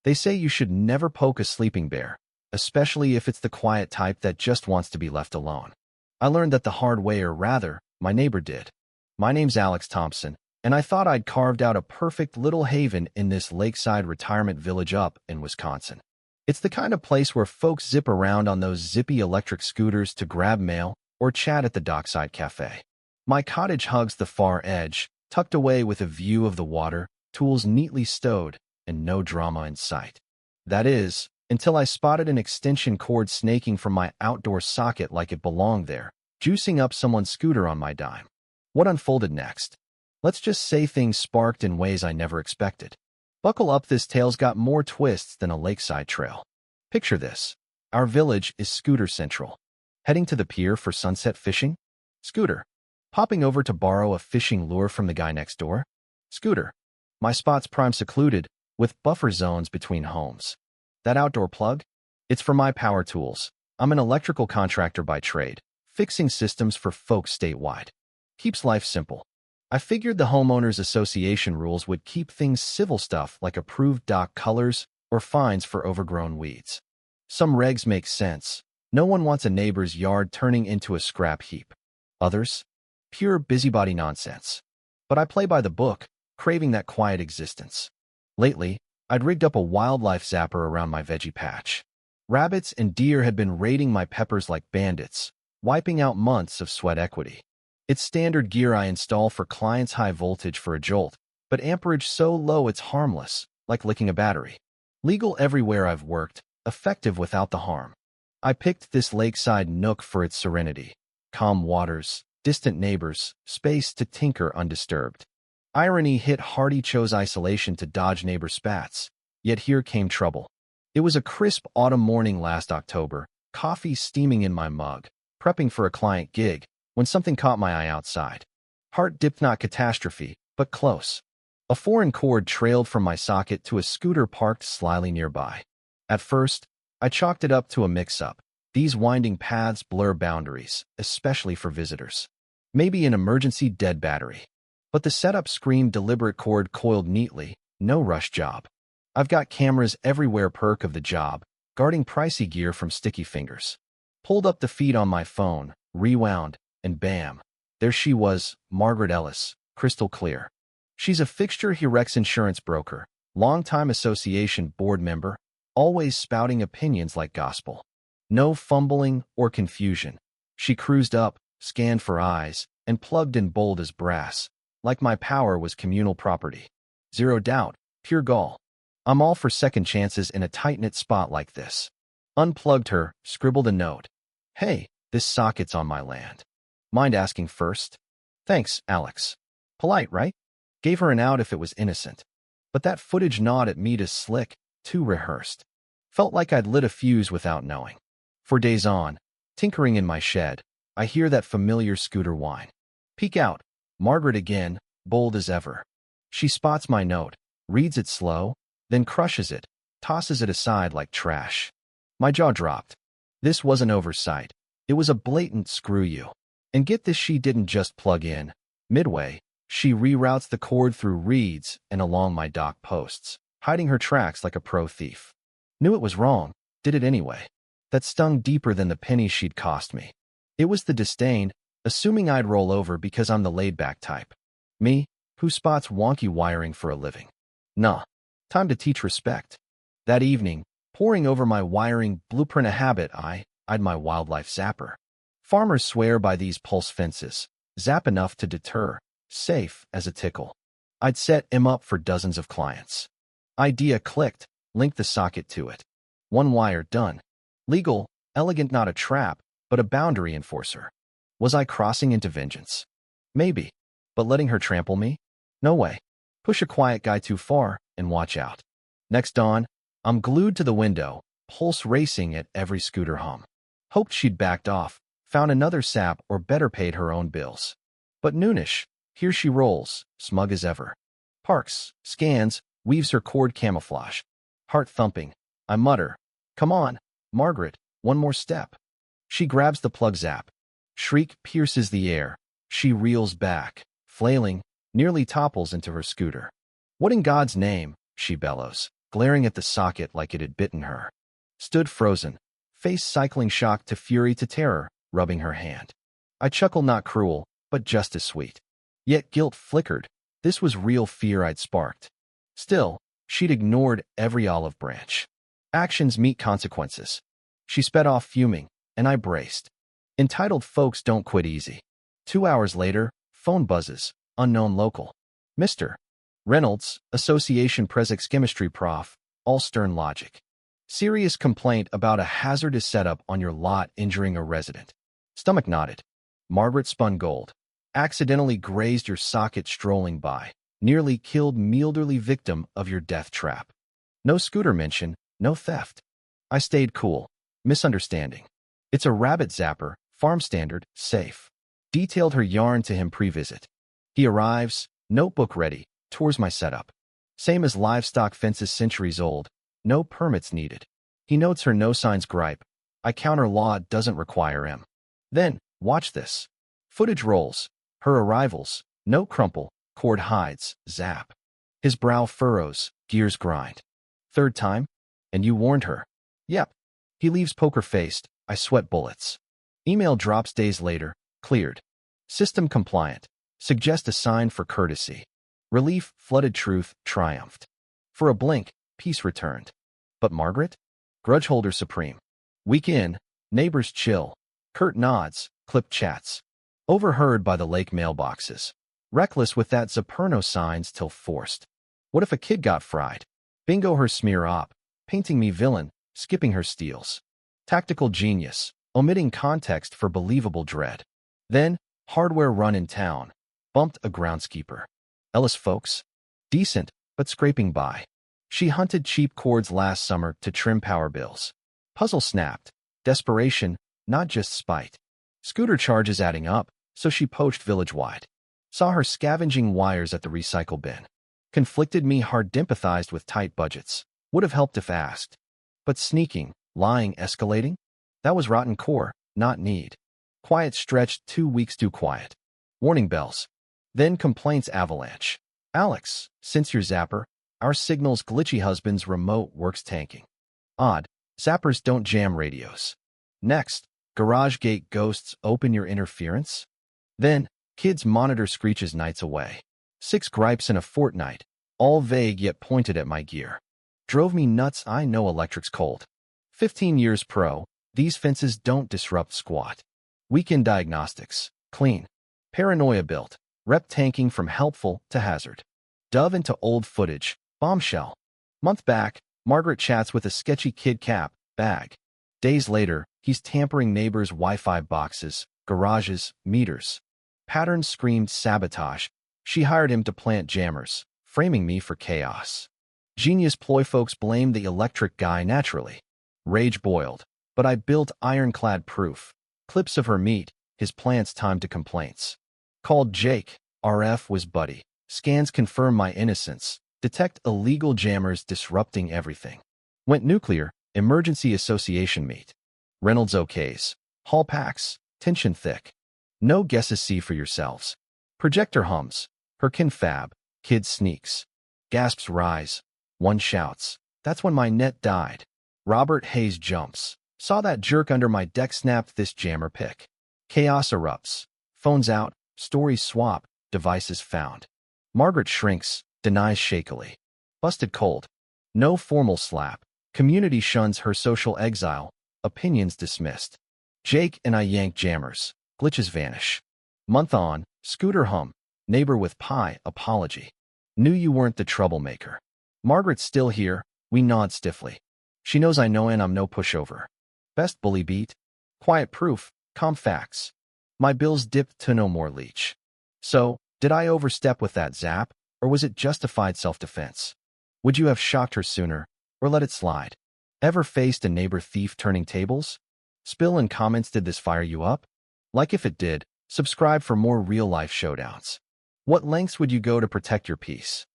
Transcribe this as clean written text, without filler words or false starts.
They say you should never poke a sleeping bear, especially if it's the quiet type that just wants to be left alone. I learned that the hard way, or rather, my neighbor did. My name's Alex Thompson, and I thought I'd carved out a perfect little haven in this lakeside retirement village up in Wisconsin. It's the kind of place where folks zip around on those zippy electric scooters to grab mail or chat at the dockside cafe. My cottage hugs the far edge, tucked away with a view of the water, tools neatly stowed, and no drama in sight. That is, until I spotted an extension cord snaking from my outdoor socket like it belonged there, juicing up someone's scooter on my dime. What unfolded next? Let's just say things sparked in ways I never expected. Buckle up, this tale's got more twists than a lakeside trail. Picture this. Our village is scooter central. Heading to the pier for sunset fishing? Scooter. Popping over to borrow a fishing lure from the guy next door? Scooter. My spot's prime secluded, with buffer zones between homes. That outdoor plug? It's for my power tools. I'm an electrical contractor by trade, fixing systems for folks statewide. Keeps life simple. I figured the homeowners association rules would keep things civil, stuff like approved dock colors or fines for overgrown weeds. Some regs make sense. No one wants a neighbor's yard turning into a scrap heap. Others? Pure busybody nonsense. But I play by the book, craving that quiet existence. Lately, I'd rigged up a wildlife zapper around my veggie patch. Rabbits and deer had been raiding my peppers like bandits, wiping out months of sweat equity. It's standard gear I install for clients, high voltage for a jolt, but amperage so low it's harmless, like licking a battery. Legal everywhere I've worked, effective without the harm. I picked this lakeside nook for its serenity. Calm waters, distant neighbors, space to tinker undisturbed. Irony hit hard. He chose isolation to dodge neighbor spats. Yet here came trouble. It was a crisp autumn morning last October, coffee steaming in my mug, prepping for a client gig, when something caught my eye outside. Heart dipped, not catastrophe, but close. A foreign cord trailed from my socket to a scooter parked slyly nearby. At first, I chalked it up to a mix-up. These winding paths blur boundaries, especially for visitors. Maybe an emergency dead battery. But the setup screamed deliberate, cord coiled neatly, no rush job. I've got cameras everywhere, perk of the job, guarding pricey gear from sticky fingers. Pulled up the feed on my phone, rewound, and bam, there she was, Margaret Ellis, crystal clear. She's a fixture here, ex-insurance broker, longtime association board member, always spouting opinions like gospel. No fumbling or confusion. She cruised up, scanned for eyes, and plugged in bold as brass, like my power was communal property. Zero doubt, pure gall. I'm all for second chances in a tight-knit spot like this. Unplugged her, scribbled a note. Hey, this socket's on my land. Mind asking first? Thanks, Alex. Polite, right? Gave her an out if it was innocent. But that footage gnawed at me, to slick, too rehearsed. Felt like I'd lit a fuse without knowing. For days on, tinkering in my shed, I hear that familiar scooter whine. Peek out. Margaret again, bold as ever. She spots my note, reads it slow, then crushes it, tosses it aside like trash. My jaw dropped. This wasn't oversight. It was a blatant screw you. And get this, she didn't just plug in. Midway, she reroutes the cord through reeds and along my dock posts, hiding her tracks like a pro thief. Knew it was wrong, did it anyway. That stung deeper than the pennies she'd cost me. It was the disdain, assuming I'd roll over because I'm the laid-back type. Me, who spots wonky wiring for a living. Nah, time to teach respect. That evening, poring over my wiring blueprint, a habit eyed my wildlife zapper. Farmers swear by these pulse fences, zap enough to deter, safe as a tickle. I'd set him up for dozens of clients. Idea clicked, linked the socket to it. One wire done. Legal, elegant, not a trap, but a boundary enforcer. Was I crossing into vengeance? Maybe. But letting her trample me? No way. Push a quiet guy too far, and watch out. Next dawn, I'm glued to the window, pulse racing at every scooter hum. Hoped she'd backed off, found another sap, or better paid her own bills. But noonish, here she rolls, smug as ever. Parks, scans, weaves her cord camouflage. Heart thumping. I mutter, come on, Margaret, one more step. She grabs the plug, zap. Shriek pierces the air. She reels back, flailing, nearly topples into her scooter. What in God's name, she bellows. glaring at the socket like it had bitten her. Stood frozen, face cycling shock to fury to terror, rubbing her hand. I chuckled, not cruel, but just as sweet. Yet guilt flickered. This was real fear I'd sparked. Still, she'd ignored every olive branch. Actions meet consequences. She sped off fuming, and I braced. Entitled folks don't quit easy. 2 hours later, phone buzzes, unknown local. Mr. Reynolds, Association Physics Chemistry Prof, all stern logic. Serious complaint about a hazardous setup on your lot injuring a resident. Stomach knotted. Margaret spun gold. Accidentally grazed your socket strolling by. Nearly killed elderly victim of your death trap. No scooter mention, no theft. I stayed cool. Misunderstanding. It's a rabbit zapper, farm standard, safe. Detailed her yarn to him pre-visit. He arrives, notebook ready, tours my setup. Same as livestock fences centuries old, no permits needed. He notes her no signs gripe. I counter law doesn't require him. Then, watch this. Footage rolls. Her arrivals, no crumple, cord hides, zap. His brow furrows, gears grind. Third time? And you warned her. Yep. He leaves poker-faced, I sweat bullets. Email drops days later, cleared. System compliant. Suggest a sign for courtesy. Relief, flooded truth, triumphed. For a blink, peace returned. But Margaret? Grudge holder supreme. Week in, neighbors chill. Curt nods, clipped chats. Overheard by the lake mailboxes. Reckless with that Zaperno signs till forced. What if a kid got fried? Bingo her smear op. Painting me villain, skipping her steals. Tactical genius, omitting context for believable dread. Then, hardware run in town. Bumped a groundskeeper. Ellis folks? Decent, but scraping by. She hunted cheap cords last summer to trim power bills. Puzzle snapped. Desperation, not just spite. Scooter charges adding up, so she poached village-wide. Saw her scavenging wires at the recycle bin. Conflicted me hard empathized with tight budgets. Would have helped if asked. But sneaking, lying, escalating? That was rotten core, not need. Quiet stretched 2 weeks too quiet. Warning bells. Then complaints avalanche. Alex, since your zapper, our signal's glitchy husband's remote works tanking. Odd, zappers don't jam radios. Next, garage gate ghosts open your interference. Then, kids monitor screeches nights away. 6 gripes in a fortnight, all vague yet pointed at my gear. Drove me nuts. I know electric's cold. 15 years pro, these fences don't disrupt squat. Weekend diagnostics, clean. Paranoia built, rep tanking from helpful to hazard. Dove into old footage, bombshell. Month back, Margaret chats with a sketchy kid cap, bag. Days later, he's tampering neighbors' Wi-Fi boxes, garages, meters. Patterns screamed sabotage. She hired him to plant jammers, framing me for chaos. Genius ploy folks blamed the electric guy naturally. Rage boiled, but I built ironclad proof. Clips of her meat, his plants timed to complaints. Called Jake, RF was buddy. Scans confirm my innocence. Detect illegal jammers disrupting everything. Went nuclear, emergency association meet. Reynolds okays. Hall packs, tension thick. No guesses, see for yourselves. Projector hums. Her confab. Kid sneaks. Gasps rise. One shouts. That's when my net died. Robert Hayes jumps. Saw that jerk under my deck, snapped this jammer pick. Chaos erupts. Phones out. Stories swap. Devices found. Margaret shrinks. Denies shakily. Busted cold. No formal slap. Community shuns her social exile. Opinions dismissed. Jake and I yank jammers. Glitches vanish. Month on, scooter hum. Neighbor with pie, apology. Knew you weren't the troublemaker. Margaret's still here. We nod stiffly. She knows I know and I'm no pushover. Best bully beat. Quiet proof. Calm facts. My bills dipped to no more leech. So, did I overstep with that zap, or was it justified self-defense? Would you have shocked her sooner, or let it slide? Ever faced a neighbor thief turning tables? Spill in comments, did this fire you up? Like if it did, subscribe for more real-life showdowns. What lengths would you go to protect your peace?